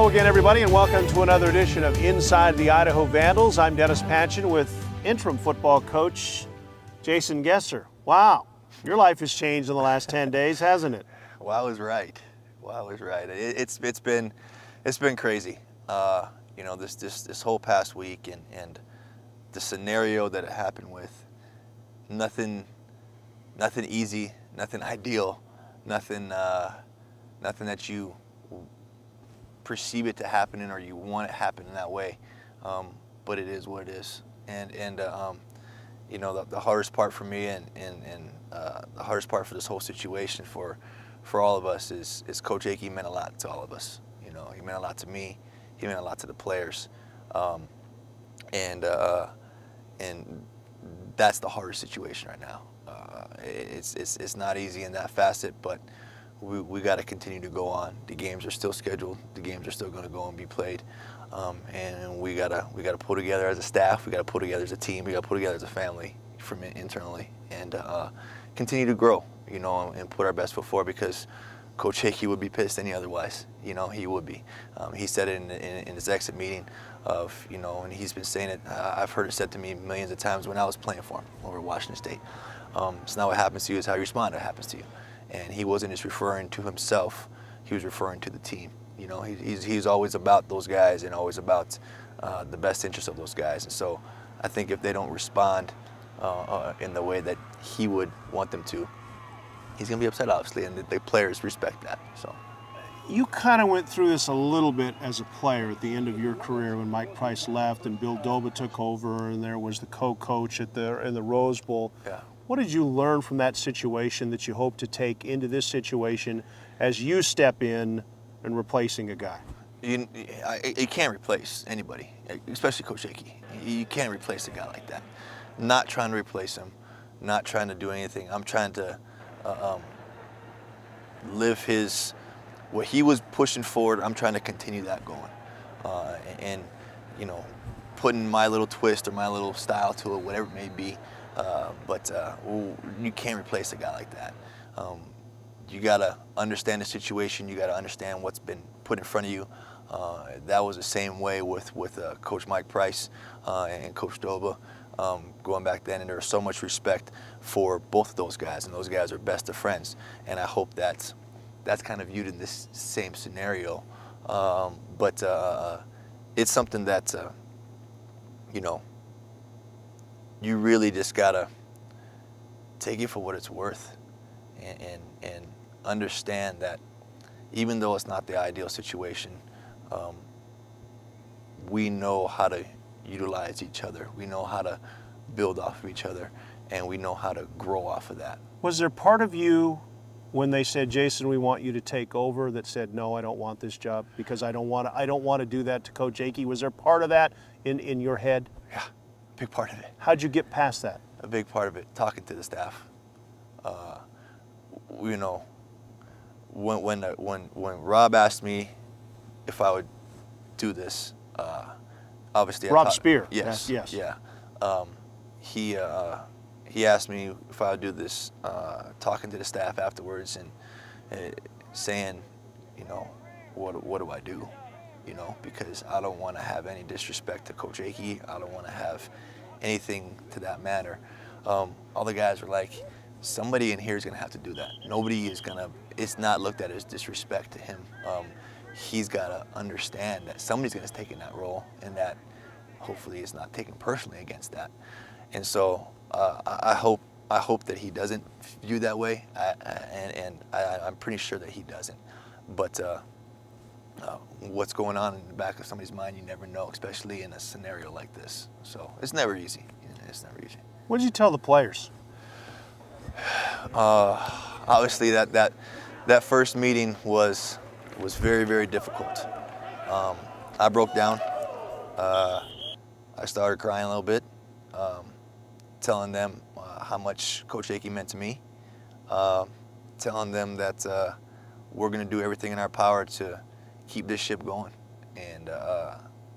Hello again, everybody, and welcome to another edition of Inside the Idaho Vandals. I'm Dennis Panchin with interim football coach Jason Gesser. Wow, your life has changed in the last 10 days, hasn't it? Wow is right. Wow is right. It's been crazy. This whole past week and the scenario that it happened with. Nothing easy, nothing ideal, nothing that you perceive it to happen in or you want it to happen in that way. But it is what it is. The hardest part for me and the hardest part for this whole situation for all of us is Coach Akey meant a lot to all of us. You know, he meant a lot to me. He meant a lot to the players. And that's the hardest situation right now. It's not easy in that facet, but we got to continue to go on. The games are still scheduled. The games are still going to go and be played, and we gotta pull together as a staff. We got to pull together as a team. We got to pull together as a family from internally, and continue to grow. You know, and put our best foot forward, because Coach Hickey would be pissed any otherwise. You know, he would be. He said it in his exit meeting of, you know, and he's been saying it. I've heard it said to me millions of times when I was playing for him over at Washington State. It's not what happens to you, it's how you respond to what happens to you. And he wasn't just referring to himself, he was referring to the team. You know, he's always about those guys and always about the best interest of those guys. And so I think if they don't respond in the way that he would want them to, he's going to be upset, obviously, and the players respect that. So, You kind of went through this a little bit as a player at the end of your career when Mike Price left and Bill Doba took over, and there was the co-coach in the Rose Bowl. yeah. What did you learn from that situation that you hope to take into this situation as you step in and replacing a guy? You can't replace anybody, especially Coach Akey. You can't replace a guy like that. Not trying to replace him, not trying to do anything. I'm trying to live what he was pushing forward. I'm trying to continue that going, and you know, putting my little twist or my little style to it, whatever it may be. But you can't replace a guy like that. You gotta understand the situation. You gotta understand what's been put in front of you. That was the same way with Coach Mike Price and Coach Doba. Going back then, and there was so much respect for both of those guys, and those guys are best of friends. And I hope that's kind of viewed in this same scenario. But it's something that you know, you really just gotta take it for what it's worth, and understand that even though it's not the ideal situation, we know how to utilize each other. We know how to build off of each other, and we know how to grow off of that. Was there part of you when they said, Jason, we want you to take over, that said, no, I don't want this job because I don't want to do that to Coach Akey? Was there part of that in your head? Yeah, big part of it. How'd you get past that? A big part of it, talking to the staff. You know, when Rob asked me if I would do this, obviously Rob Spear. Yes. Yeah. He asked me if I would do this, talking to the staff afterwards and saying, you know, what do I do? You know, because I don't want to have any disrespect to Coach Akey. I don't want to have anything to that matter. All the guys were like, somebody in here is going to have to do that. It's not looked at as disrespect to him. He's got to understand that somebody's going to take in that role, and that hopefully it's not taken personally against that. And so I hope that he doesn't view that way, and I'm pretty sure that he doesn't. But what's going on in the back of somebody's mind, you never know, especially in a scenario like this. So it's never easy. It's never easy. What did you tell the players? Obviously, that first meeting was very, very difficult. I broke down. I started crying a little bit, telling them how much Coach Akey meant to me, telling them that we're going to do everything in our power to keep this ship going, and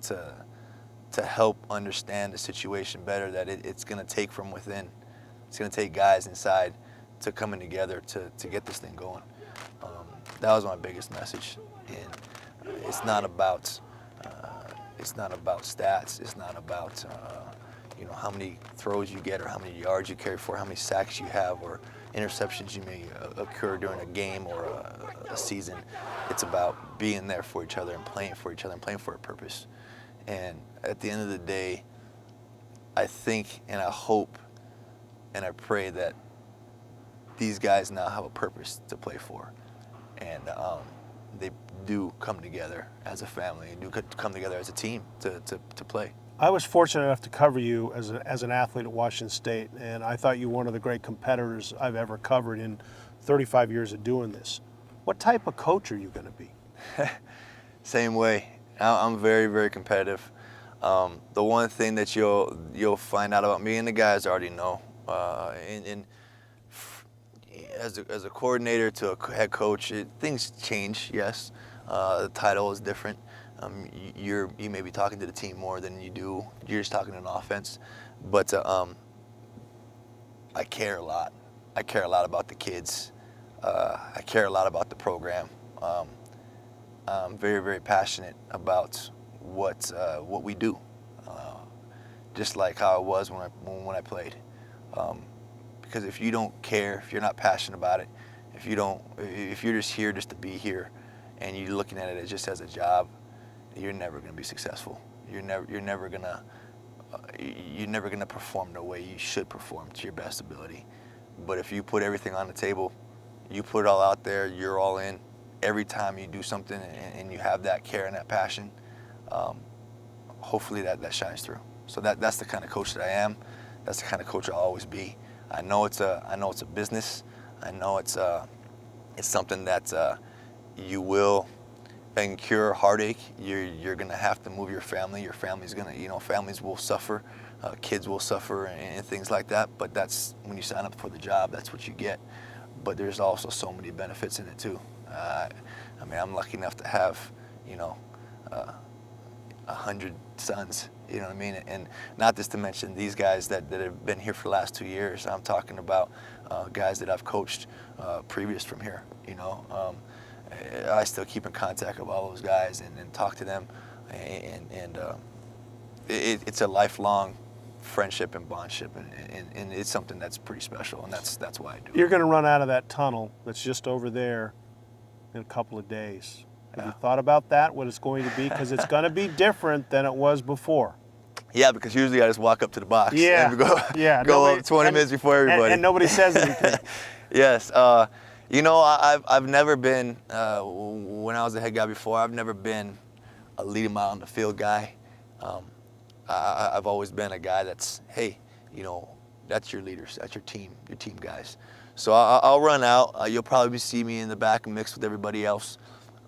to help understand the situation better, that it's going to take from within. It's going to take guys inside to coming together to get this thing going. That was my biggest message. And it's not about stats. It's not about how many throws you get or how many yards you carry for, how many sacks you have or interceptions you may occur during a game or a season. It's about being there for each other and playing for each other and playing for a purpose. And at the end of the day, I think and I hope and I pray that these guys now have a purpose to play for. And they do come together as a family and do come together as a team to play. I was fortunate enough to cover you as an athlete at Washington State, and I thought you were one of the great competitors I've ever covered in 35 years of doing this. What type of coach are you going to be? Same way. I'm very, very competitive. The one thing that you'll find out about me and the guys already know, as a coordinator to a head coach, things change. Yes, the title is different. You may be talking to the team more than you're just talking an offense, but I care a lot. I care a lot about the kids. I care a lot about the program. I'm very, very passionate about what we do, just like how I was when I played. Because if you don't care, if you're not passionate about it, if you're just here just to be here, and you're looking at it just as a job, you're never going to be successful. You're never going to perform the way you should perform to your best ability. But if you put everything on the table, you put it all out there, you're all in. Every time you do something and you have that care and that passion, hopefully that shines through. So that's the kind of coach that I am. That's the kind of coach I'll always be. I know it's a business. I know it's something that you will incur heartache. You're gonna have to move your family. Your family's gonna, families will suffer, kids will suffer, and things like that. But that's when you sign up for the job. That's what you get. But there's also so many benefits in it too. I'm lucky enough to have, 100 sons. You know what I mean? And not just to mention these guys that have been here for the last 2 years. I'm talking about guys that I've coached previous from here. I still keep in contact with all those guys and talk to them. And it's a lifelong friendship and bondship, and it's something that's pretty special, and that's why I do it. You're going to run out of that tunnel that's just over there in a couple of days. Have you thought about that, what it's going to be? Because it's going to be different than it was before. Yeah, because usually I just walk up to the box and go up 20 minutes before everybody. And nobody says anything. Yes. I've never been, when I was a head guy before, I've never been a lead him out on the field guy. I've always been a guy that's, hey, that's your leaders, that's your team guys. So I'll run out. You'll probably see me in the back and mix with everybody else.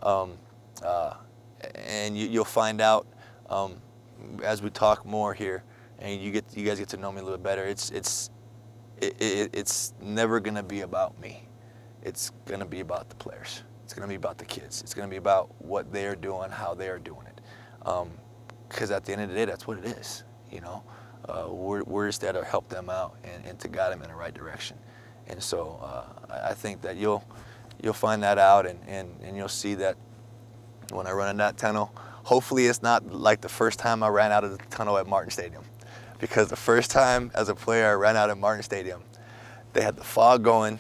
And you'll find out as we talk more here, and you guys get to know me a little bit better. It's never gonna be about me. It's gonna be about the players. It's gonna be about the kids. It's gonna be about what they're doing, how they are doing it. Because at the end of the day, that's what it is. We're just there to help them out and to guide them in the right direction. And so I think that you'll find that out, and you'll see that when I run in that tunnel. Hopefully it's not like the first time I ran out of the tunnel at Martin Stadium, because the first time as a player I ran out at Martin Stadium, they had the fog going,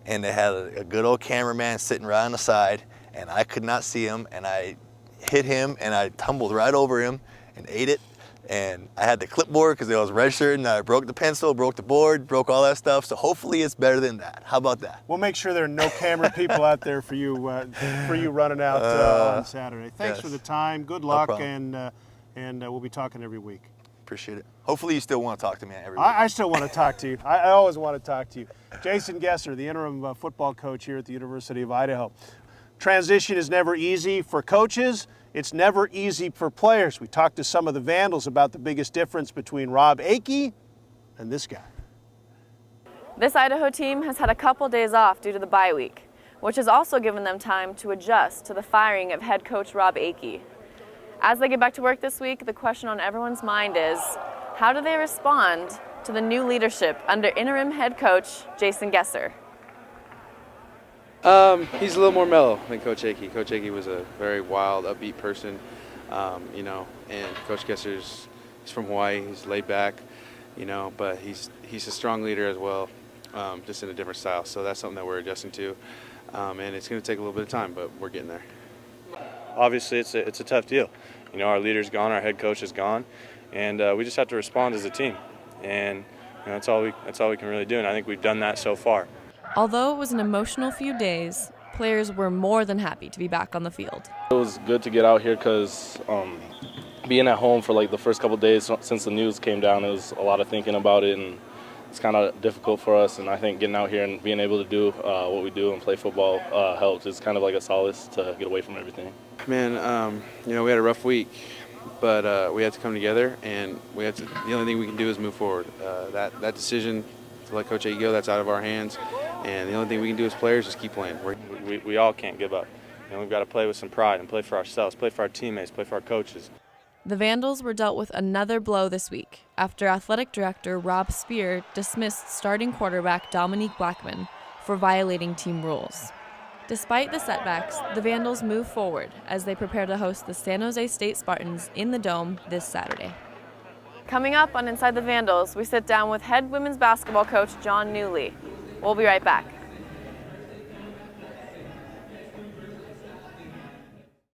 and they had a good old cameraman sitting right on the side, and I could not see him, and I hit him, and I tumbled right over him and ate it. And I had the clipboard because I was redshirted, and I broke the pencil, broke the board, broke all that stuff. So hopefully it's better than that. How about that? We'll make sure there are no camera people out there for you running out on Saturday. Thanks for the time. Good luck, and we'll be talking every week. Appreciate it. Hopefully you still want to talk to me every week. I still want to talk to you. I always want to talk to you. Jason Gesser, the interim football coach here at the University of Idaho. Transition is never easy for coaches. It's never easy for players. We talked to some of the Vandals about the biggest difference between Rob Akey and this guy. This Idaho team has had a couple days off due to the bye week, which has also given them time to adjust to the firing of head coach Rob Akey. As they get back to work this week, the question on everyone's mind is, how do they respond to the new leadership under interim head coach Jason Gesser? He's a little more mellow than Coach Akey. Coach Akey was a very wild, upbeat person, and Coach Gesser's he's from Hawaii. He's laid back, but he's a strong leader as well, just in a different style. So that's something that we're adjusting to, and it's going to take a little bit of time, but we're getting there. Obviously, it's a tough deal. Our leader's gone, our head coach is gone, and we just have to respond as a team. And that's all we can really do, and I think we've done that so far. Although it was an emotional few days, players were more than happy to be back on the field. It was good to get out here because being at home for like the first couple of days since the news came down, it was a lot of thinking about it, and it's kind of difficult for us. And I think getting out here and being able to do what we do and play football helps. It's kind of like a solace to get away from everything. Man, we had a rough week, but we had to come together, and the only thing we can do is move forward. That decision to let Coach Akey go, that's out of our hands. And the only thing we can do as players is keep playing. We all can't give up. We've got to play with some pride and play for ourselves, play for our teammates, play for our coaches. The Vandals were dealt with another blow this week after athletic director Rob Spear dismissed starting quarterback Dominique Blackman for violating team rules. Despite the setbacks, the Vandals move forward as they prepare to host the San Jose State Spartans in the Dome this Saturday. Coming up on Inside the Vandals, we sit down with head women's basketball coach John Newley. We'll be right back.